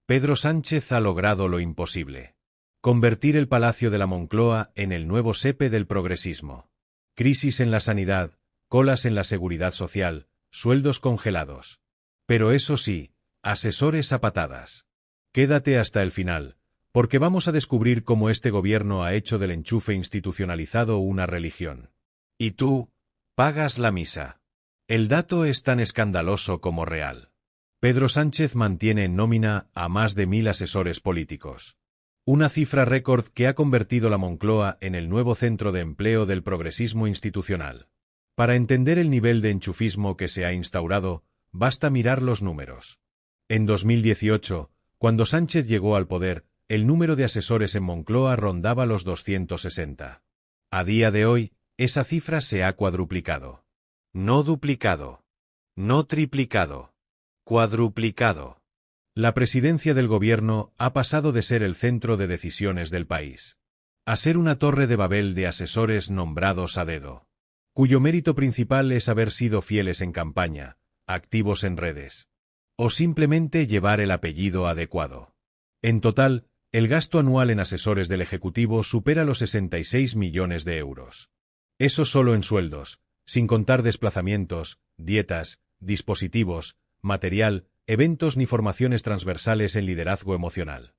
Pedro Sánchez ha logrado lo imposible. Convertir el Palacio de la Moncloa en el nuevo sepe del progresismo. Crisis en la sanidad, colas en la seguridad social, sueldos congelados. Pero eso sí, asesores a patadas. Quédate hasta el final, porque vamos a descubrir cómo este gobierno ha hecho del enchufe institucionalizado una religión. Y tú, pagas la misa. El dato es tan escandaloso como real. Pedro Sánchez mantiene en nómina a más de 1000 asesores políticos. Una cifra récord que ha convertido la Moncloa en el nuevo centro de empleo del progresismo institucional. Para entender el nivel de enchufismo que se ha instaurado, basta mirar los números. En 2018, cuando Sánchez llegó al poder, el número de asesores en Moncloa rondaba los 260. A día de hoy, esa cifra se ha cuadruplicado. No duplicado. No triplicado. Cuadruplicado. La presidencia del gobierno ha pasado de ser el centro de decisiones del país a ser una torre de Babel de asesores nombrados a dedo, cuyo mérito principal es haber sido fieles en campaña, activos en redes, o simplemente llevar el apellido adecuado. En total, el gasto anual en asesores del Ejecutivo supera los 66 millones de euros. Eso solo en sueldos, sin contar desplazamientos, dietas, dispositivos, material, eventos ni formaciones transversales en liderazgo emocional.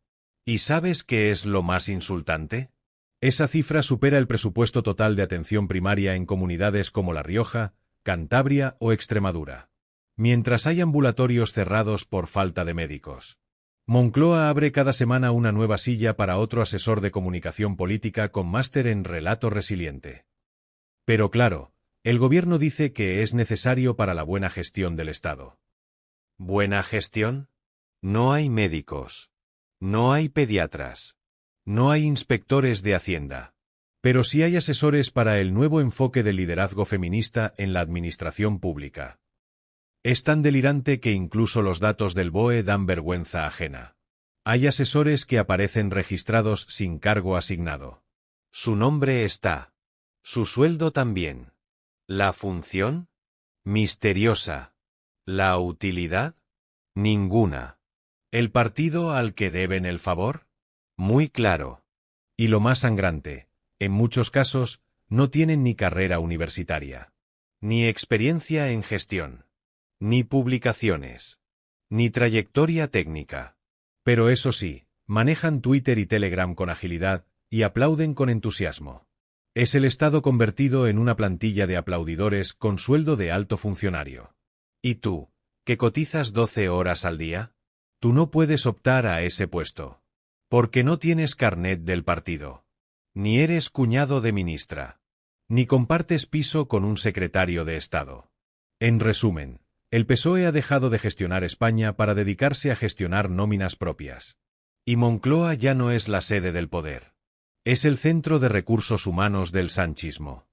¿Y sabes qué es lo más insultante? Esa cifra supera el presupuesto total de atención primaria en comunidades como La Rioja, Cantabria o Extremadura. Mientras hay ambulatorios cerrados por falta de médicos. Moncloa abre cada semana una nueva silla para otro asesor de comunicación política con máster en relato resiliente. Pero claro, el gobierno dice que es necesario para la buena gestión del Estado. ¿Buena gestión? No hay médicos. No hay pediatras. No hay inspectores de Hacienda. Pero sí hay asesores para el nuevo enfoque del liderazgo feminista en la administración pública. Es tan delirante que incluso los datos del BOE dan vergüenza ajena. Hay asesores que aparecen registrados sin cargo asignado. Su nombre está. Su sueldo también. ¿La función? Misteriosa. ¿La utilidad? Ninguna. ¿El partido al que deben el favor? Muy claro. Y lo más sangrante, en muchos casos, no tienen ni carrera universitaria, ni experiencia en gestión, ni publicaciones, ni trayectoria técnica. Pero eso sí, manejan Twitter y Telegram con agilidad y aplauden con entusiasmo. Es el Estado convertido en una plantilla de aplaudidores con sueldo de alto funcionario. ¿Y tú, que cotizas 12 horas al día? Tú no puedes optar a ese puesto. Porque no tienes carnet del partido. Ni eres cuñado de ministra. Ni compartes piso con un secretario de Estado. En resumen, el PSOE ha dejado de gestionar España para dedicarse a gestionar nóminas propias. Y Moncloa ya no es la sede del poder. Es el centro de recursos humanos del sanchismo.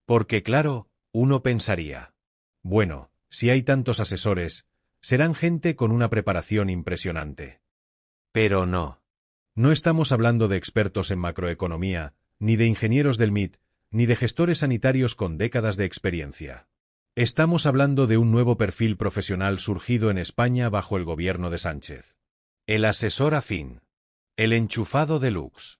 Porque claro, uno pensaría. Bueno, si hay tantos asesores, serán gente con una preparación impresionante. Pero no. No estamos hablando de expertos en macroeconomía, ni de ingenieros del MIT, ni de gestores sanitarios con décadas de experiencia. Estamos hablando de un nuevo perfil profesional surgido en España bajo el gobierno de Sánchez. El asesor afín. El enchufado deluxe.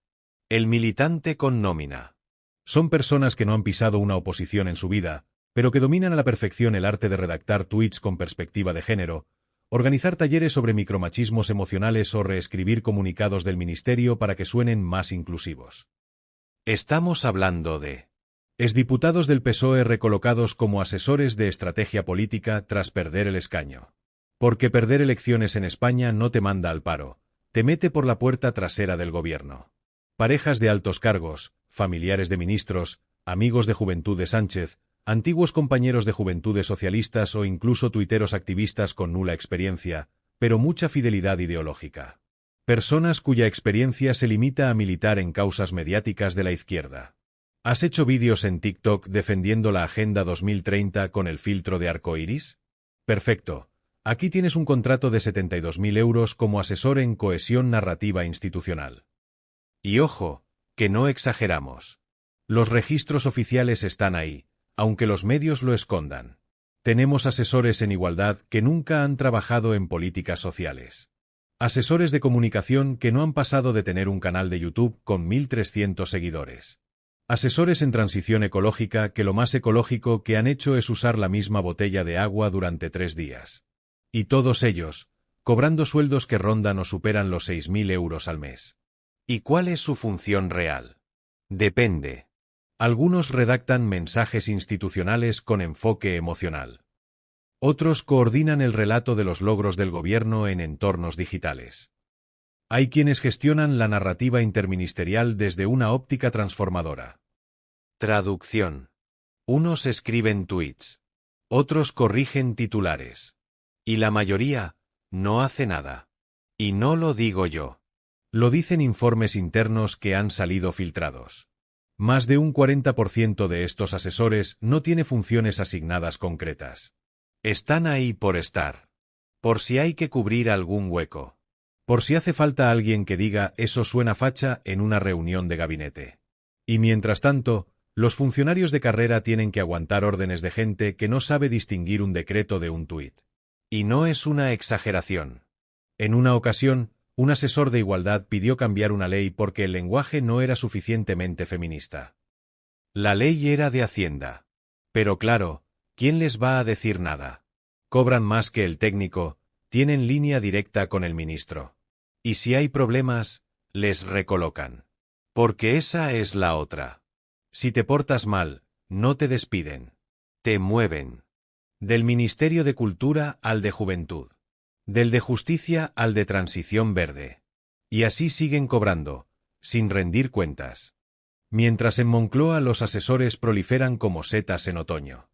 El militante con nómina. Son personas que no han pisado una oposición en su vida, pero que dominan a la perfección el arte de redactar tweets con perspectiva de género, organizar talleres sobre micromachismos emocionales o reescribir comunicados del ministerio para que suenen más inclusivos. Estamos hablando de exdiputados del PSOE recolocados como asesores de estrategia política tras perder el escaño. Porque perder elecciones en España no te manda al paro, te mete por la puerta trasera del gobierno. Parejas de altos cargos, familiares de ministros, amigos de juventud de Sánchez, antiguos compañeros de juventudes socialistas o incluso tuiteros activistas con nula experiencia, pero mucha fidelidad ideológica. Personas cuya experiencia se limita a militar en causas mediáticas de la izquierda. ¿Has hecho vídeos en TikTok defendiendo la Agenda 2030 con el filtro de arcoíris? Perfecto. Aquí tienes un contrato de 72.000 euros como asesor en cohesión narrativa institucional. Y ojo, que no exageramos. Los registros oficiales están ahí, aunque los medios lo escondan. Tenemos asesores en igualdad que nunca han trabajado en políticas sociales. Asesores de comunicación que no han pasado de tener un canal de YouTube con 1.300 seguidores. Asesores en transición ecológica que lo más ecológico que han hecho es usar la misma botella de agua durante 3 días. Y todos ellos, cobrando sueldos que rondan o superan los 6.000 euros al mes. ¿Y cuál es su función real? Depende. Algunos redactan mensajes institucionales con enfoque emocional. Otros coordinan el relato de los logros del gobierno en entornos digitales. Hay quienes gestionan la narrativa interministerial desde una óptica transformadora. Traducción. Unos escriben tweets. Otros corrigen titulares. Y la mayoría no hace nada. Y no lo digo yo. Lo dicen informes internos que han salido filtrados. Más de un 40% de estos asesores no tiene funciones asignadas concretas. Están ahí por estar. Por si hay que cubrir algún hueco. Por si hace falta alguien que diga eso suena facha en una reunión de gabinete. Y mientras tanto, los funcionarios de carrera tienen que aguantar órdenes de gente que no sabe distinguir un decreto de un tuit. Y no es una exageración. En una ocasión, un asesor de igualdad pidió cambiar una ley porque el lenguaje no era suficientemente feminista. La ley era de Hacienda. Pero claro, ¿quién les va a decir nada? Cobran más que el técnico, tienen línea directa con el ministro. Y si hay problemas, les recolocan. Porque esa es la otra. Si te portas mal, no te despiden. Te mueven. Del Ministerio de Cultura al de Juventud. Del de Justicia al de Transición Verde. Y así siguen cobrando, sin rendir cuentas. Mientras en Moncloa los asesores proliferan como setas en otoño.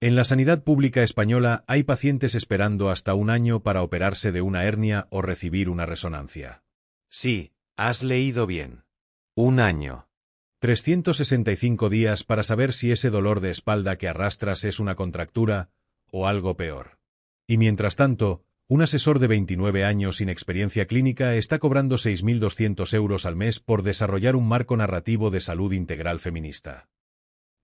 En la sanidad pública española hay pacientes esperando hasta un año para operarse de una hernia o recibir una resonancia. Sí, has leído bien. Un año. 365 días para saber si ese dolor de espalda que arrastras es una contractura o algo peor. Y mientras tanto, un asesor de 29 años sin experiencia clínica está cobrando 6.200 euros al mes por desarrollar un marco narrativo de salud integral feminista.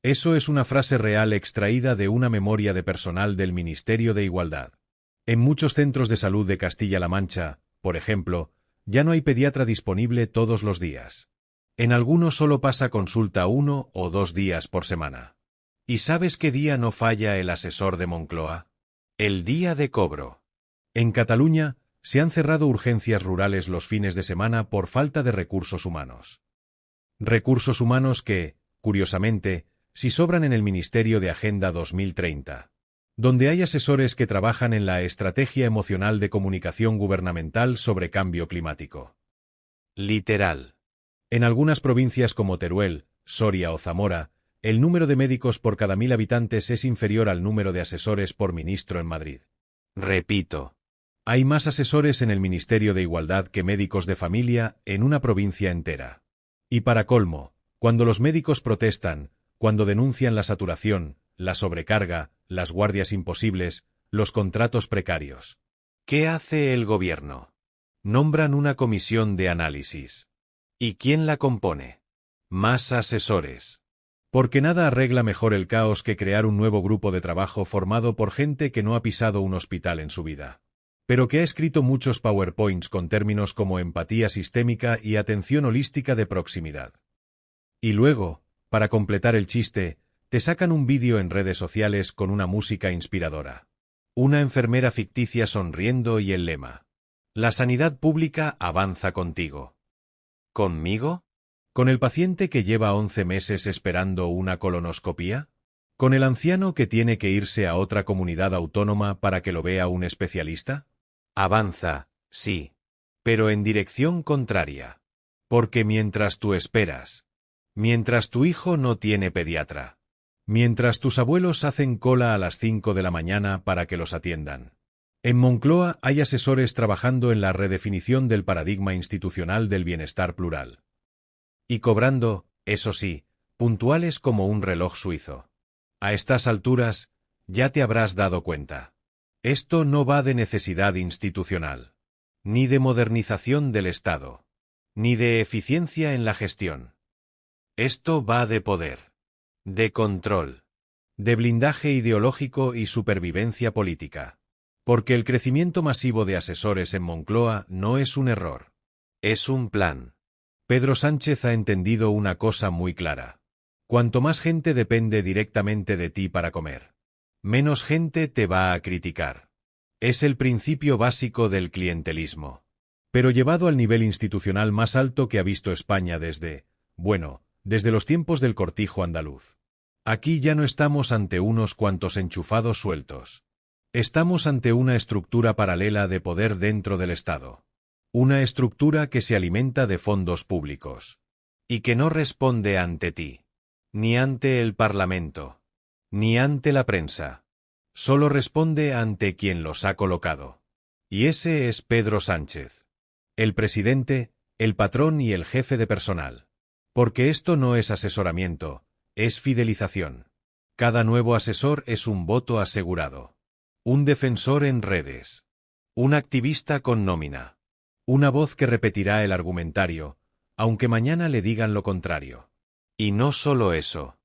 Eso es una frase real extraída de una memoria de personal del Ministerio de Igualdad. En muchos centros de salud de Castilla-La Mancha, por ejemplo, ya no hay pediatra disponible todos los días. En algunos solo pasa consulta 1 o 2 días por semana. ¿Y sabes qué día no falla el asesor de Moncloa? El día de cobro. En Cataluña, se han cerrado urgencias rurales los fines de semana por falta de recursos humanos. Recursos humanos que, curiosamente, sí sobran en el Ministerio de Agenda 2030, donde hay asesores que trabajan en la estrategia emocional de comunicación gubernamental sobre cambio climático. Literal. En algunas provincias como Teruel, Soria o Zamora, el número de médicos por cada 1.000 habitantes es inferior al número de asesores por ministro en Madrid. Repito. Hay más asesores en el Ministerio de Igualdad que médicos de familia en una provincia entera. Y para colmo, cuando los médicos protestan, cuando denuncian la saturación, la sobrecarga, las guardias imposibles, los contratos precarios. ¿Qué hace el gobierno? Nombran una comisión de análisis. ¿Y quién la compone? Más asesores. Porque nada arregla mejor el caos que crear un nuevo grupo de trabajo formado por gente que no ha pisado un hospital en su vida, pero que ha escrito muchos PowerPoints con términos como empatía sistémica y atención holística de proximidad. Y luego, para completar el chiste, te sacan un vídeo en redes sociales con una música inspiradora. Una enfermera ficticia sonriendo y el lema: la sanidad pública avanza contigo. ¿Conmigo? ¿Con el paciente que lleva 11 meses esperando una colonoscopía? ¿Con el anciano que tiene que irse a otra comunidad autónoma para que lo vea un especialista? Avanza, sí, pero en dirección contraria. Porque mientras tú esperas, mientras tu hijo no tiene pediatra, mientras tus abuelos hacen cola a las 5 de la mañana para que los atiendan, en Moncloa hay asesores trabajando en la redefinición del paradigma institucional del bienestar plural. Y cobrando, eso sí, puntuales como un reloj suizo. A estas alturas, ya te habrás dado cuenta. Esto no va de necesidad institucional, ni de modernización del Estado, ni de eficiencia en la gestión. Esto va de poder, de control, de blindaje ideológico y supervivencia política. Porque el crecimiento masivo de asesores en Moncloa no es un error. Es un plan. Pedro Sánchez ha entendido una cosa muy clara. Cuanto más gente depende directamente de ti para comer, menos gente te va a criticar. Es el principio básico del clientelismo. Pero llevado al nivel institucional más alto que ha visto España desde los tiempos del cortijo andaluz. Aquí ya no estamos ante unos cuantos enchufados sueltos. Estamos ante una estructura paralela de poder dentro del Estado. Una estructura que se alimenta de fondos públicos. Y que no responde ante ti. Ni ante el Parlamento. Ni ante la prensa. Solo responde ante quien los ha colocado. Y ese es Pedro Sánchez. El presidente, el patrón y el jefe de personal. Porque esto no es asesoramiento, es fidelización. Cada nuevo asesor es un voto asegurado. Un defensor en redes. Un activista con nómina. Una voz que repetirá el argumentario, aunque mañana le digan lo contrario. Y no solo eso.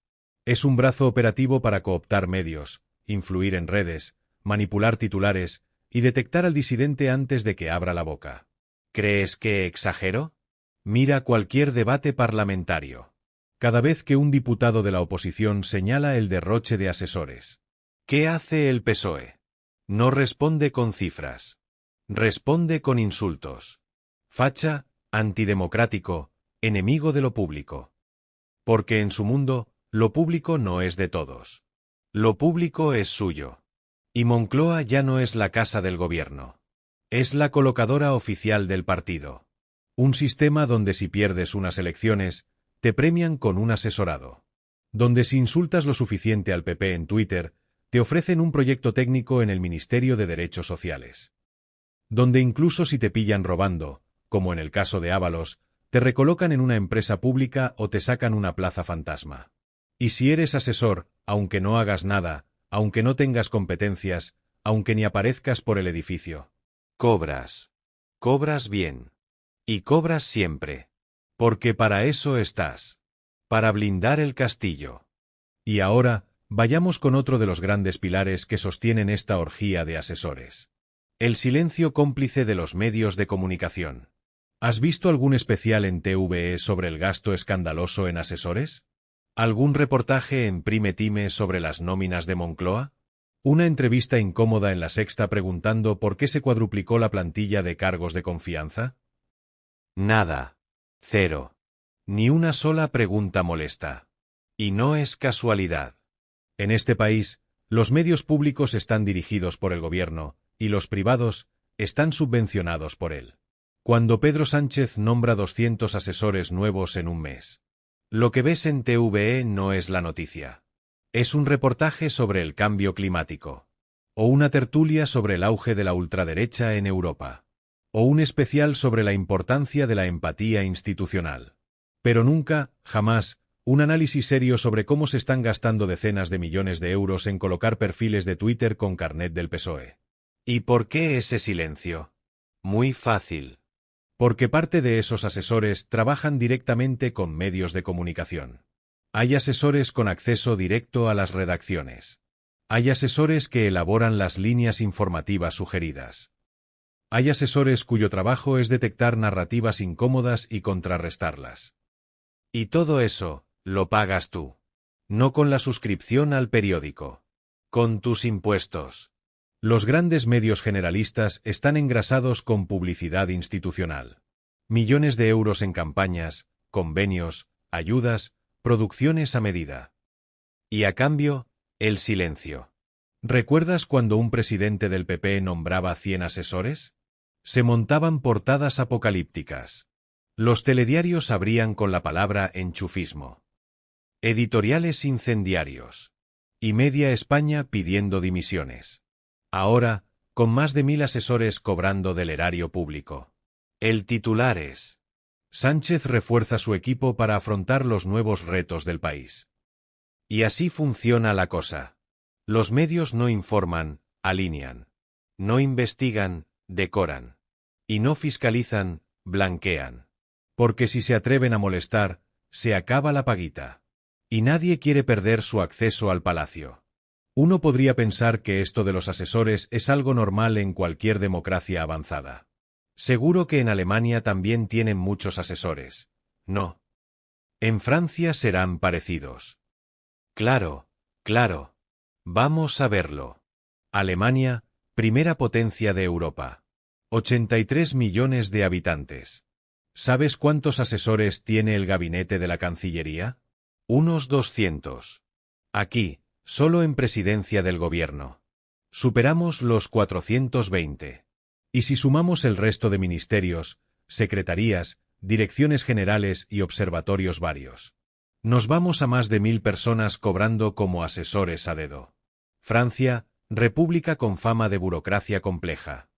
Es un brazo operativo para cooptar medios, influir en redes, manipular titulares y detectar al disidente antes de que abra la boca. ¿Crees que exagero? Mira cualquier debate parlamentario. Cada vez que un diputado de la oposición señala el derroche de asesores. ¿Qué hace el PSOE? No responde con cifras. Responde con insultos. Facha, antidemocrático, enemigo de lo público. Porque en su mundo, lo público no es de todos. Lo público es suyo. Y Moncloa ya no es la casa del gobierno. Es la colocadora oficial del partido. Un sistema donde si pierdes unas elecciones, te premian con un asesorado. Donde si insultas lo suficiente al PP en Twitter, te ofrecen un proyecto técnico en el Ministerio de Derechos Sociales. Donde incluso si te pillan robando, como en el caso de Ábalos, te recolocan en una empresa pública o te sacan una plaza fantasma. Y si eres asesor, aunque no hagas nada, aunque no tengas competencias, aunque ni aparezcas por el edificio. Cobras. Cobras bien. Y cobras siempre. Porque para eso estás. Para blindar el castillo. Y ahora, vayamos con otro de los grandes pilares que sostienen esta orgía de asesores. El silencio cómplice de los medios de comunicación. ¿Has visto algún especial en TVE sobre el gasto escandaloso en asesores? ¿Algún reportaje en Prime Time sobre las nóminas de Moncloa? ¿Una entrevista incómoda en La Sexta preguntando por qué se cuadruplicó la plantilla de cargos de confianza? Nada. Cero. Ni una sola pregunta molesta. Y no es casualidad. En este país, los medios públicos están dirigidos por el gobierno, y los privados están subvencionados por él. Cuando Pedro Sánchez nombra 200 asesores nuevos en un mes. Lo que ves en TVE no es la noticia. Es un reportaje sobre el cambio climático. O una tertulia sobre el auge de la ultraderecha en Europa. O un especial sobre la importancia de la empatía institucional. Pero nunca, jamás, un análisis serio sobre cómo se están gastando decenas de millones de euros en colocar perfiles de Twitter con carnet del PSOE. ¿Y por qué ese silencio? Muy fácil. Porque parte de esos asesores trabajan directamente con medios de comunicación. Hay asesores con acceso directo a las redacciones. Hay asesores que elaboran las líneas informativas sugeridas. Hay asesores cuyo trabajo es detectar narrativas incómodas y contrarrestarlas. Y todo eso, lo pagas tú. No con la suscripción al periódico. Con tus impuestos. Los grandes medios generalistas están engrasados con publicidad institucional. Millones de euros en campañas, convenios, ayudas, producciones a medida. Y a cambio, el silencio. ¿Recuerdas cuando un presidente del PP nombraba 100 asesores? Se montaban portadas apocalípticas. Los telediarios abrían con la palabra enchufismo. Editoriales incendiarios. Y media España pidiendo dimisiones. Ahora, con más de 1000 asesores cobrando del erario público. El titular es: Sánchez refuerza su equipo para afrontar los nuevos retos del país. Y así funciona la cosa. Los medios no informan, alinean. No investigan, decoran. Y no fiscalizan, blanquean. Porque si se atreven a molestar, se acaba la paguita. Y nadie quiere perder su acceso al palacio. Uno podría pensar que esto de los asesores es algo normal en cualquier democracia avanzada. Seguro que en Alemania también tienen muchos asesores. No. En Francia serán parecidos. Claro, claro. Vamos a verlo. Alemania, primera potencia de Europa. 83 millones de habitantes. ¿Sabes cuántos asesores tiene el gabinete de la Cancillería? Unos 200. Aquí, solo en presidencia del gobierno. Superamos los 420. Y si sumamos el resto de ministerios, secretarías, direcciones generales y observatorios varios, nos vamos a más de 1000 personas cobrando como asesores a dedo. Francia, república con fama de burocracia compleja.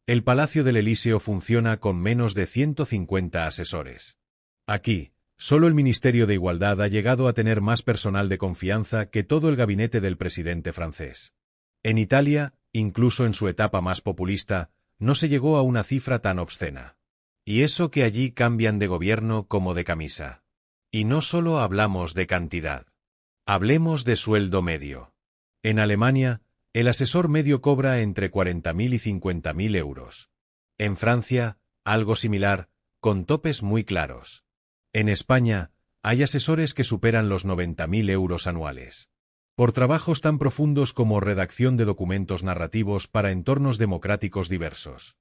El Palacio del Elíseo funciona con menos de 150 asesores. Aquí, solo el Ministerio de Igualdad ha llegado a tener más personal de confianza que todo el gabinete del presidente francés. En Italia, incluso en su etapa más populista, no se llegó a una cifra tan obscena. Y eso que allí cambian de gobierno como de camisa. Y no solo hablamos de cantidad. Hablemos de sueldo medio. En Alemania, el asesor medio cobra entre 40.000 y 50.000 euros. En Francia, algo similar, con topes muy claros. En España, hay asesores que superan los 90.000 euros anuales. Por trabajos tan profundos como redacción de documentos narrativos para entornos democráticos diversos.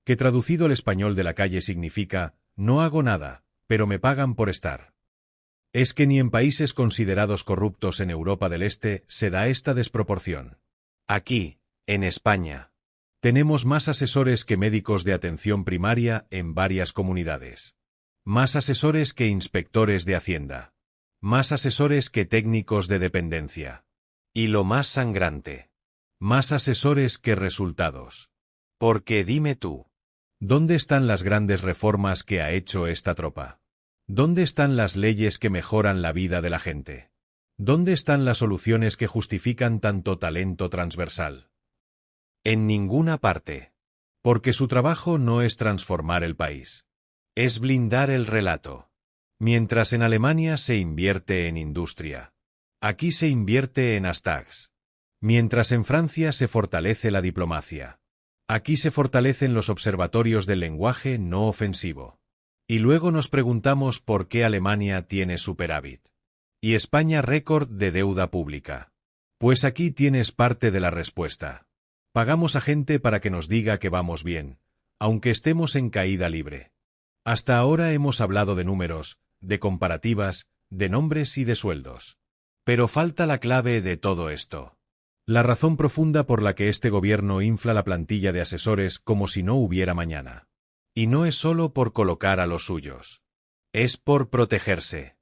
Que traducido al español de la calle significa, no hago nada, pero me pagan por estar. Es que ni en países considerados corruptos en Europa del Este se da esta desproporción. Aquí, en España, tenemos más asesores que médicos de atención primaria en varias comunidades. Más asesores que inspectores de Hacienda. Más asesores que técnicos de dependencia. Y lo más sangrante. Más asesores que resultados. Porque dime tú, ¿dónde están las grandes reformas que ha hecho esta tropa? ¿Dónde están las leyes que mejoran la vida de la gente? ¿Dónde están las soluciones que justifican tanto talento transversal? En ninguna parte. Porque su trabajo no es transformar el país. Es blindar el relato. Mientras en Alemania se invierte en industria. Aquí se invierte en hashtags. Mientras en Francia se fortalece la diplomacia. Aquí se fortalecen los observatorios del lenguaje no ofensivo. Y luego nos preguntamos por qué Alemania tiene superávit. Y España récord de deuda pública. Pues aquí tienes parte de la respuesta. Pagamos a gente para que nos diga que vamos bien, aunque estemos en caída libre. Hasta ahora hemos hablado de números, de comparativas, de nombres y de sueldos. Pero falta la clave de todo esto. La razón profunda por la que este gobierno infla la plantilla de asesores como si no hubiera mañana. Y no es solo por colocar a los suyos. Es por protegerse.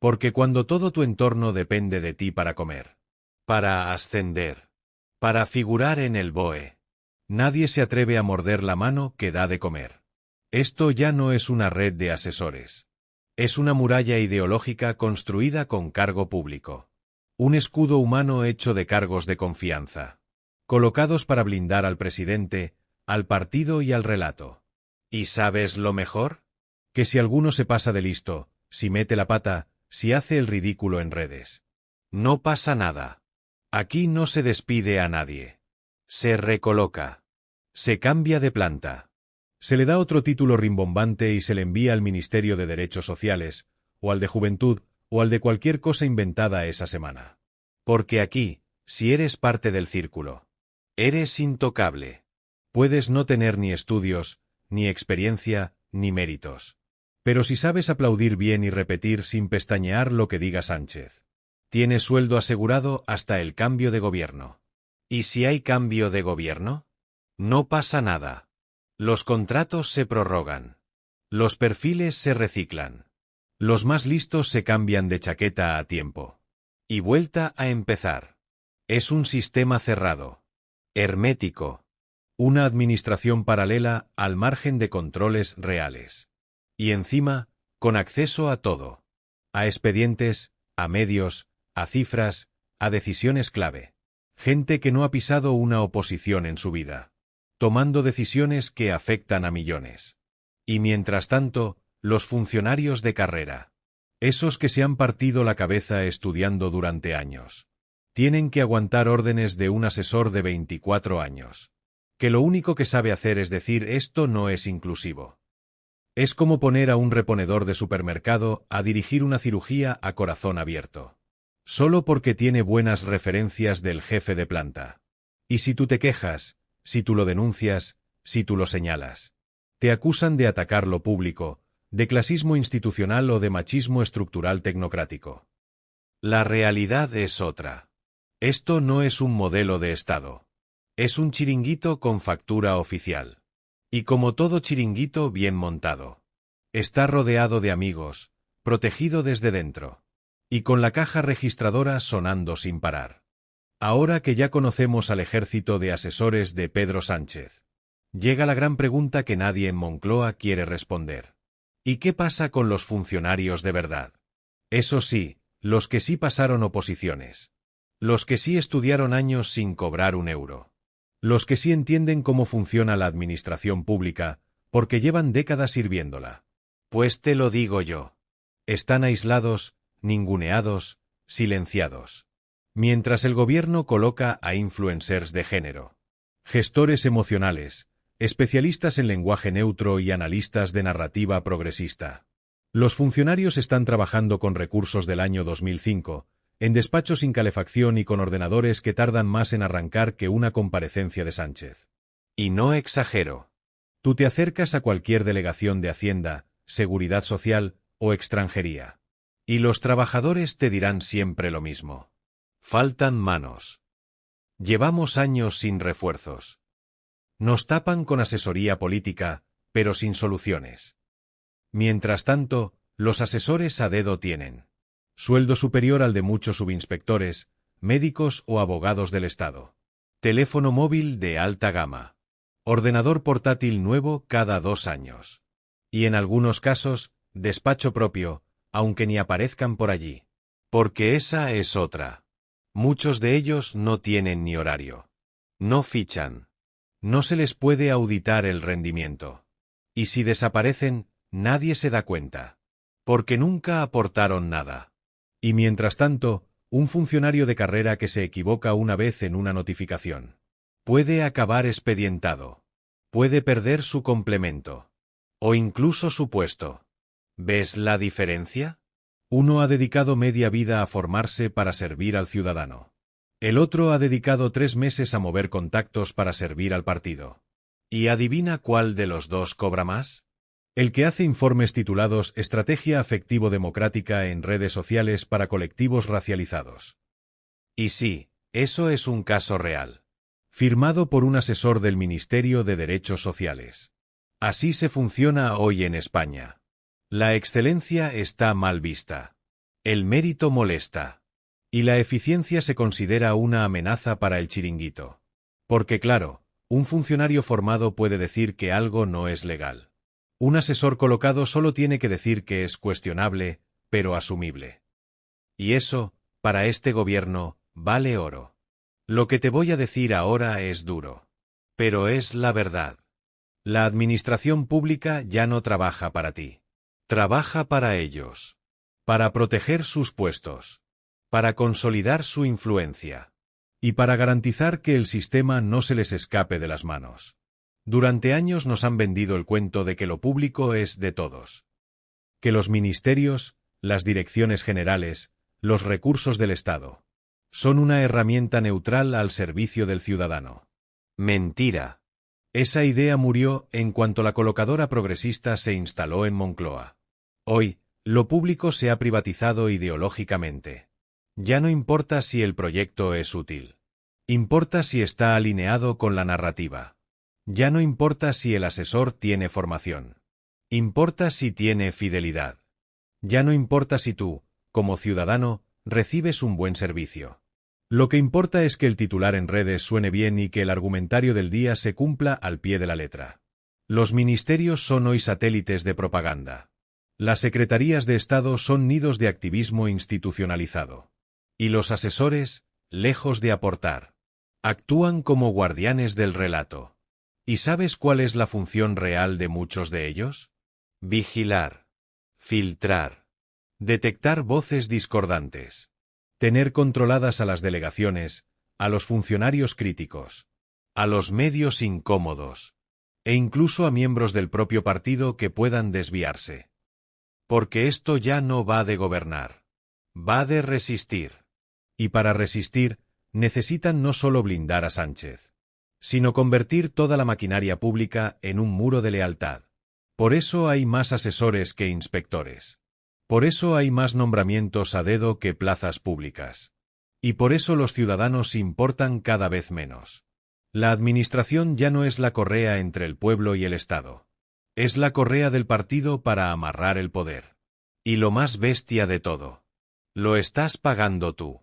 Porque cuando todo tu entorno depende de ti para comer, para ascender, para figurar en el BOE, nadie se atreve a morder la mano que da de comer. Esto ya no es una red de asesores. Es una muralla ideológica construida con cargo público. Un escudo humano hecho de cargos de confianza, colocados para blindar al presidente, al partido y al relato. ¿Y sabes lo mejor? Que si alguno se pasa de listo, si mete la pata, si hace el ridículo en redes, no pasa nada. Aquí no se despide a nadie. Se recoloca. Se cambia de planta. Se le da otro título rimbombante y se le envía al Ministerio de Derechos Sociales, o al de Juventud, o al de cualquier cosa inventada esa semana. Porque aquí, si eres parte del círculo, eres intocable. Puedes no tener ni estudios, ni experiencia, ni méritos. Pero si sabes aplaudir bien y repetir sin pestañear lo que diga Sánchez, tienes sueldo asegurado hasta el cambio de gobierno. ¿Y si hay cambio de gobierno? No pasa nada. Los contratos se prorrogan. Los perfiles se reciclan. Los más listos se cambian de chaqueta a tiempo. Y vuelta a empezar. Es un sistema cerrado. Hermético. Una administración paralela al margen de controles reales. Y encima, con acceso a todo. A expedientes, a medios, a cifras, a decisiones clave. Gente que no ha pisado una oposición en su vida. Tomando decisiones que afectan a millones. Y mientras tanto, los funcionarios de carrera. Esos que se han partido la cabeza estudiando durante años. Tienen que aguantar órdenes de un asesor de 24 años. Que lo único que sabe hacer es decir esto no es inclusivo. Es como poner a un reponedor de supermercado a dirigir una cirugía a corazón abierto. Solo porque tiene buenas referencias del jefe de planta. Y si tú te quejas, si tú lo denuncias, si tú lo señalas, te acusan de atacar lo público, de clasismo institucional o de machismo estructural tecnocrático. La realidad es otra. Esto no es un modelo de Estado. Es un chiringuito con factura oficial. Y como todo chiringuito bien montado. Está rodeado de amigos, protegido desde dentro. Y con la caja registradora sonando sin parar. Ahora que ya conocemos al ejército de asesores de Pedro Sánchez, llega la gran pregunta que nadie en Moncloa quiere responder. ¿Y qué pasa con los funcionarios de verdad? Eso sí, los que sí pasaron oposiciones. Los que sí estudiaron años sin cobrar un euro. Los que sí entienden cómo funciona la administración pública, porque llevan décadas sirviéndola. Pues te lo digo yo. Están aislados, ninguneados, silenciados. Mientras el gobierno coloca a influencers de género, gestores emocionales, especialistas en lenguaje neutro y analistas de narrativa progresista. Los funcionarios están trabajando con recursos del año 2005, en despachos sin calefacción y con ordenadores que tardan más en arrancar que una comparecencia de Sánchez. Y no exagero. Tú te acercas a cualquier delegación de Hacienda, Seguridad Social o Extranjería. Y los trabajadores te dirán siempre lo mismo. Faltan manos. Llevamos años sin refuerzos. Nos tapan con asesoría política, pero sin soluciones. Mientras tanto, los asesores a dedo tienen sueldo superior al de muchos subinspectores, médicos o abogados del Estado. Teléfono móvil de alta gama. Ordenador portátil nuevo cada 2 años. Y en algunos casos, despacho propio, aunque ni aparezcan por allí. Porque esa es otra. Muchos de ellos no tienen ni horario. No fichan. No se les puede auditar el rendimiento. Y si desaparecen, nadie se da cuenta. Porque nunca aportaron nada. Y mientras tanto, un funcionario de carrera que se equivoca una vez en una notificación puede acabar expedientado. Puede perder su complemento. O incluso su puesto. ¿Ves la diferencia? Uno ha dedicado media vida a formarse para servir al ciudadano. El otro ha dedicado 3 meses a mover contactos para servir al partido. ¿Y adivina cuál de los dos cobra más? El que hace informes titulados Estrategia Afectivo-Democrática en redes sociales para colectivos racializados. Y sí, eso es un caso real. Firmado por un asesor del Ministerio de Derechos Sociales. Así se funciona hoy en España. La excelencia está mal vista. El mérito molesta. Y la eficiencia se considera una amenaza para el chiringuito. Porque claro, un funcionario formado puede decir que algo no es legal. Un asesor colocado solo tiene que decir que es cuestionable, pero asumible. Y eso, para este gobierno, vale oro. Lo que te voy a decir ahora es duro. Pero es la verdad. La administración pública ya no trabaja para ti. Trabaja para ellos. Para proteger sus puestos. Para consolidar su influencia. Y para garantizar que el sistema no se les escape de las manos. Durante años nos han vendido el cuento de que lo público es de todos. Que los ministerios, las direcciones generales, los recursos del Estado, son una herramienta neutral al servicio del ciudadano. Mentira. Esa idea murió en cuanto la colocadora progresista se instaló en Moncloa. Hoy, lo público se ha privatizado ideológicamente. Ya no importa si el proyecto es útil. Importa si está alineado con la narrativa. Ya no importa si el asesor tiene formación. Importa si tiene fidelidad. Ya no importa si tú, como ciudadano, recibes un buen servicio. Lo que importa es que el titular en redes suene bien y que el argumentario del día se cumpla al pie de la letra. Los ministerios son hoy satélites de propaganda. Las secretarías de Estado son nidos de activismo institucionalizado. Y los asesores, lejos de aportar, actúan como guardianes del relato. ¿Y sabes cuál es la función real de muchos de ellos? Vigilar. Filtrar. Detectar voces discordantes. Tener controladas a las delegaciones, a los funcionarios críticos, a los medios incómodos, e incluso a miembros del propio partido que puedan desviarse. Porque esto ya no va de gobernar, va de resistir. Y para resistir, necesitan no solo blindar a Sánchez, sino convertir toda la maquinaria pública en un muro de lealtad. Por eso hay más asesores que inspectores. Por eso hay más nombramientos a dedo que plazas públicas. Y por eso los ciudadanos importan cada vez menos. La administración ya no es la correa entre el pueblo y el Estado. Es la correa del partido para amarrar el poder. Y lo más bestia de todo. Lo estás pagando tú.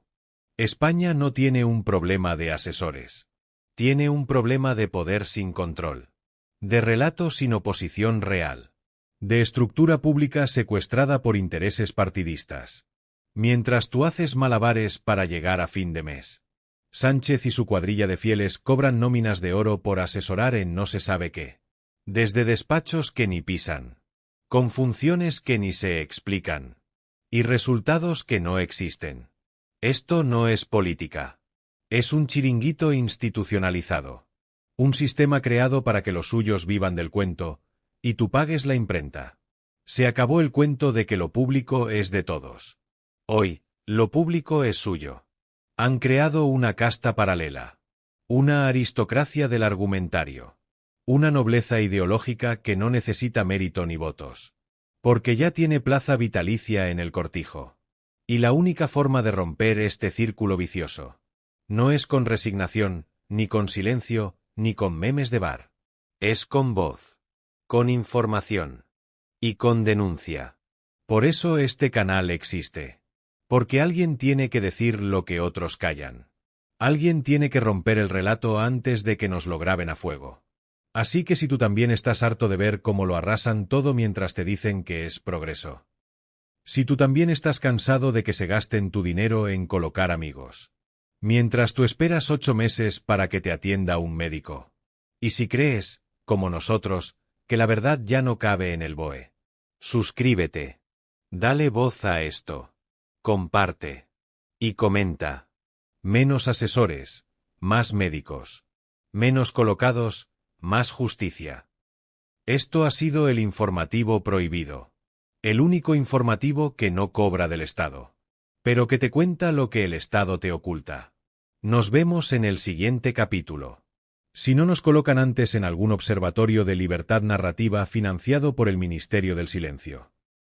España no tiene un problema de asesores. Tiene un problema de poder sin control. De relato sin oposición real. De estructura pública secuestrada por intereses partidistas. Mientras tú haces malabares para llegar a fin de mes, Sánchez y su cuadrilla de fieles cobran nóminas de oro por asesorar en no se sabe qué. Desde despachos que ni pisan. Con funciones que ni se explican. Y resultados que no existen. Esto no es política. Es un chiringuito institucionalizado. Un sistema creado para que los suyos vivan del cuento, y tú pagues la imprenta. Se acabó el cuento de que lo público es de todos. Hoy, lo público es suyo. Han creado una casta paralela. Una aristocracia del argumentario. Una nobleza ideológica que no necesita mérito ni votos. Porque ya tiene plaza vitalicia en el cortijo. Y la única forma de romper este círculo vicioso no es con resignación, ni con silencio, ni con memes de bar. Es con voz. Con información. Y con denuncia. Por eso este canal existe. Porque alguien tiene que decir lo que otros callan. Alguien tiene que romper el relato antes de que nos lo graben a fuego. Así que si tú también estás harto de ver cómo lo arrasan todo mientras te dicen que es progreso. Si tú también estás cansado de que se gasten tu dinero en colocar amigos. Mientras tú esperas 8 meses para que te atienda un médico. Y si crees, como nosotros, que la verdad ya no cabe en el BOE. Suscríbete. Dale voz a esto. Comparte. Y comenta. Menos asesores, más médicos. Menos colocados, más justicia. Esto ha sido el informativo prohibido. El único informativo que no cobra del Estado. Pero que te cuenta lo que el Estado te oculta. Nos vemos en el siguiente capítulo. Si no nos colocan antes en algún observatorio de libertad narrativa financiado por el Ministerio del Silencio.